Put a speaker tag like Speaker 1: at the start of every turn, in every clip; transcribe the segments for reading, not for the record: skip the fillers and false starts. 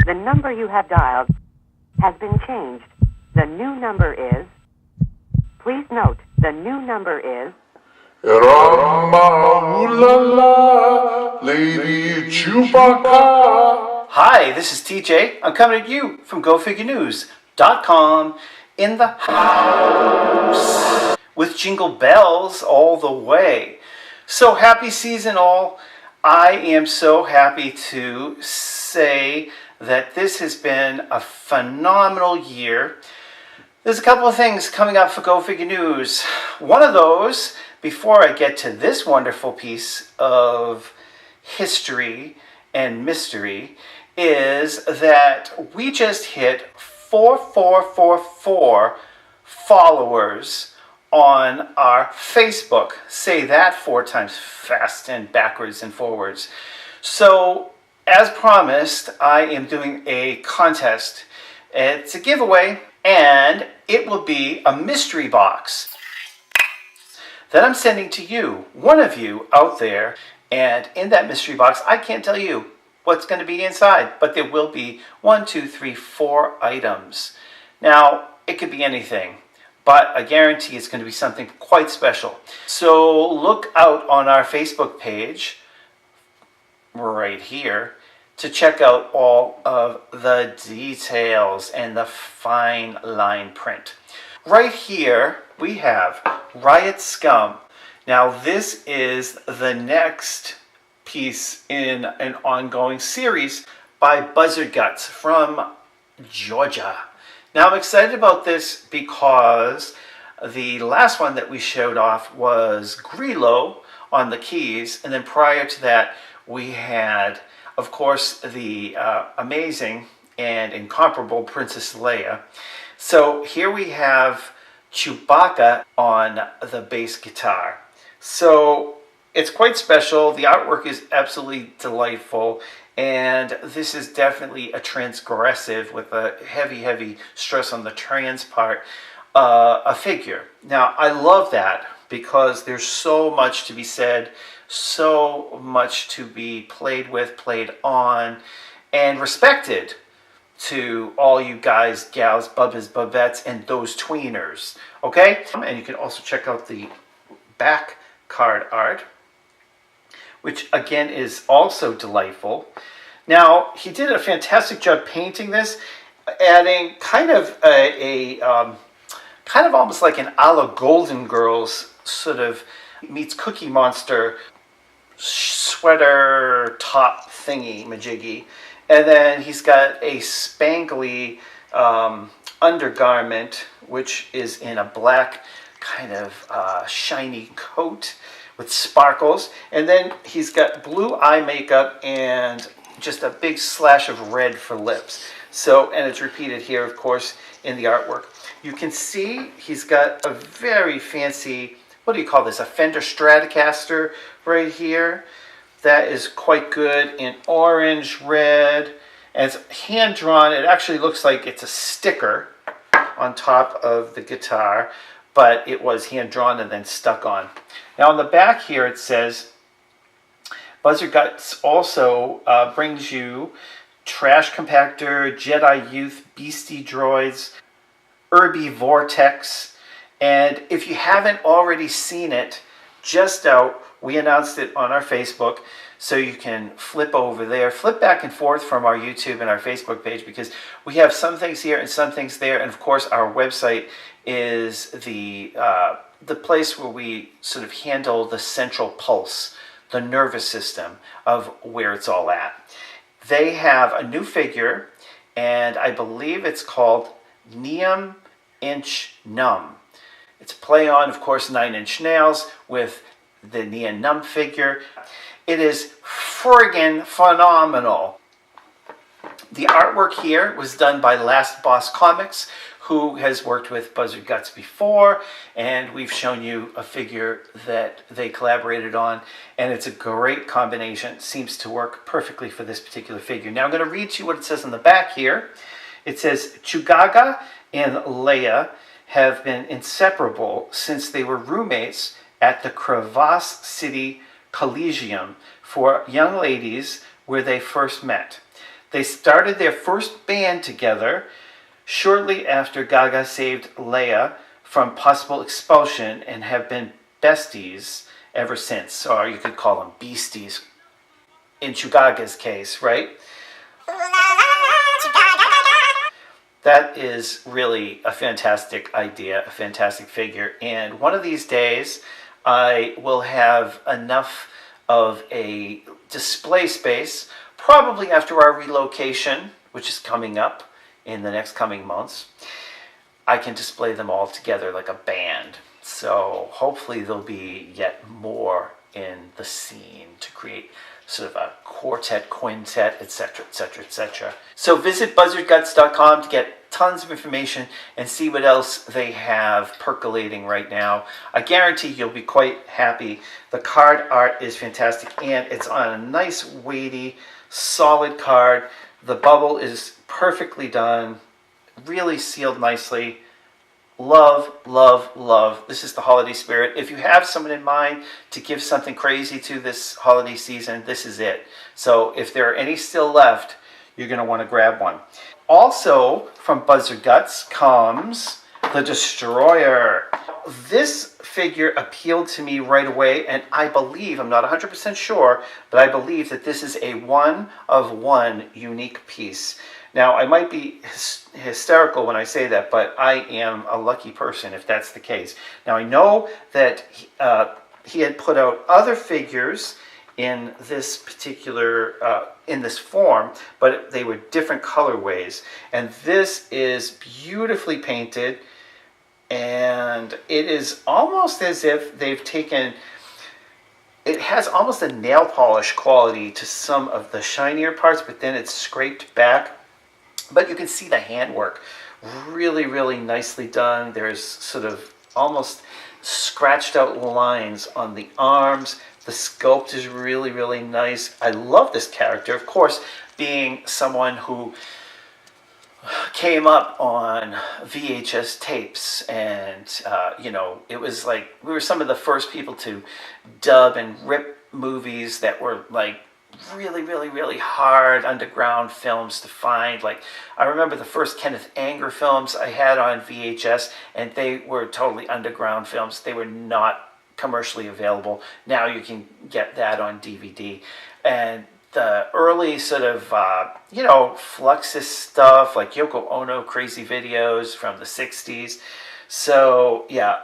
Speaker 1: The number you have dialed has been changed. The new number is... Please note, the new number is...
Speaker 2: Rama Ulala, Lady Chewbacca.
Speaker 3: Hi, this is TJ. I'm coming at you from GoFigureNews.com in the house with jingle bells all the way. So happy season all. I am so happy to say that this has been a phenomenal year. There's a couple of things coming up for Go Figure News. One of those, before I get to this wonderful piece of history and mystery, is that we just hit 4444 followers on our Facebook. Say that 4 times fast and backwards and forwards. So, as promised, I am doing a contest. It's a giveaway, and it will be a mystery box that I'm sending to you, one of you out there. And in that mystery box, I can't tell you what's going to be inside, but there will be 1, 2, 3, 4 items. Now, it could be anything, but I guarantee it's going to be something quite special. So look out on our Facebook page right here to check out all of the details and the fine line print. Right here we have Riot Scum. Now this is the next piece in an ongoing series by Buzzard Guts from Georgia. Now I'm excited about this because the last one that we showed off was Grillo on the keys, and then prior to that we had, of course, the amazing and incomparable Princess Leia. So here we have Chewbacca on the bass guitar. So it's quite special. The artwork is absolutely delightful. And this is definitely a transgressive, with a heavy stress on the trans part, a figure. Now, I love that because there's so much to be said, so much to be played with, played on, and respected to all you guys, gals, bubbas, bubettes, and those tweeners. Okay? And you can also check out the back card art, which again is also delightful. Now, he did a fantastic job painting this, adding kind of kind of almost like an a la Golden Girls sort of meets Cookie Monster sweater top thingy majiggy. And then he's got a spangly undergarment, which is in a black kind of shiny coat with sparkles. And then he's got blue eye makeup and just a big slash of red for lips. So, and it's repeated here, of course, in the artwork. You can see he's got a very fancy, what do you call this, a Fender Stratocaster right here. That is quite good in orange, red, and it's hand-drawn. It actually looks like it's a sticker on top of the guitar, but it was hand-drawn and then stuck on. Now on the back here it says, Buzzard Guts also brings you Trash Compactor, Jedi Youth, Beastie Droids, Irby Vortex, and if you haven't already seen it, just out, we announced it on our Facebook, so you can flip over there, flip back and forth from our YouTube and our Facebook page, because we have some things here and some things there, and of course our website is the place where we sort of handle the central pulse, the nervous system of where it's all at. They have a new figure, and I believe it's called Neum Inch Numb. It's a play on, of course, 9 Inch Nails with the Nia Numb figure. It is friggin' phenomenal. The artwork here was done by Last Boss Comics, who has worked with Buzzard Guts before, and we've shown you a figure that they collaborated on, and it's a great combination. It seems to work perfectly for this particular figure. Now I'm going to read to you what it says on the back here. It says, Chewbacca and Leia have been inseparable since they were roommates at the Crevasse City Collegium for young ladies where they first met. They started their first band together shortly after Gaga saved Leia from possible expulsion and have been besties ever since, or you could call them beasties in Chugaga's case, right? That is really a fantastic idea, a fantastic figure, and one of these days I will have enough of a display space, probably after our relocation, which is coming up in the next coming months. I can display them all together like a band. So hopefully there'll be yet more in the scene to create sort of a quartet, quintet, etc., etc., etc. So visit buzzardguts.com to get tons of information and see what else they have percolating right now. I guarantee you'll be quite happy. The card art is fantastic, and it's on a nice, weighty, solid card. The bubble is perfectly done, really sealed nicely. Love, love, love. This is the holiday spirit. If you have someone in mind to give something crazy to this holiday season, this is it. So if there are any still left, you're going to want to grab one. Also, from Buzzard Guts comes the Destroyer. This figure appealed to me right away, and I believe, I'm not 100% sure, but I believe that this is a one-of-one unique piece. Now, I might be hysterical when I say that, but I am a lucky person if that's the case. Now, I know that he had put out other figures in this particular, in this form, but they were different colorways. And this is beautifully painted, and it is almost as if they've taken, it has almost a nail polish quality to some of the shinier parts, but then it's scraped back. But you can see the handwork, really, really nicely done. There's sort of almost scratched out lines on the arms. The sculpt is really, really nice. I love this character. Of course, being someone who came up on VHS tapes, and you know, it was like we were some of the first people to dub and rip movies that were like really, really, really hard underground films to find. Like, I remember the first Kenneth Anger films I had on VHS, and they were totally underground films. They were not commercially available. Now you can get that on DVD. And the early sort of, you know, Fluxus stuff, like Yoko Ono crazy videos from the 60s. So, yeah,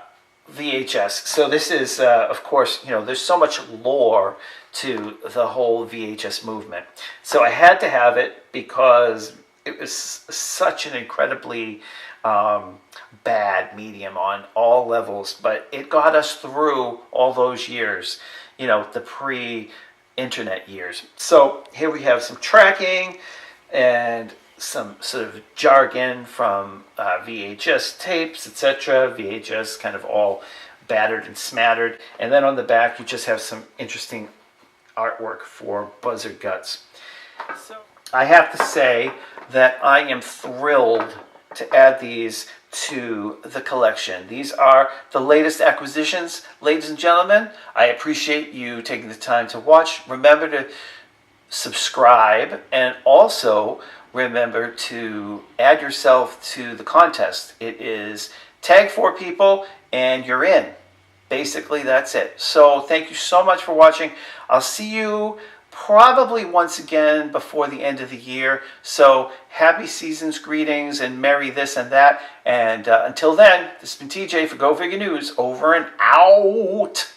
Speaker 3: VHS. So this is, of course, you know, there's so much lore to the whole VHS movement. So I had to have it because it was such an incredibly bad medium on all levels, but it got us through all those years, you know, the pre-internet years. So here we have some tracking and some sort of jargon from VHS tapes, etc. VHS kind of all battered and smattered. And then on the back, you just have some interesting artwork for Buzzard Guts. So I have to say that I am thrilled to add these to the collection. These are the latest acquisitions, ladies and gentlemen. I appreciate you taking the time to watch. Remember to subscribe, and also remember to add yourself to the contest. It is tag 4 people and you're in. Basically, that's it. So thank you so much for watching. I'll see you probably once again before the end of the year. So happy season's greetings and merry this and that. And until then, this has been TJ for Go Figure News. Over and out.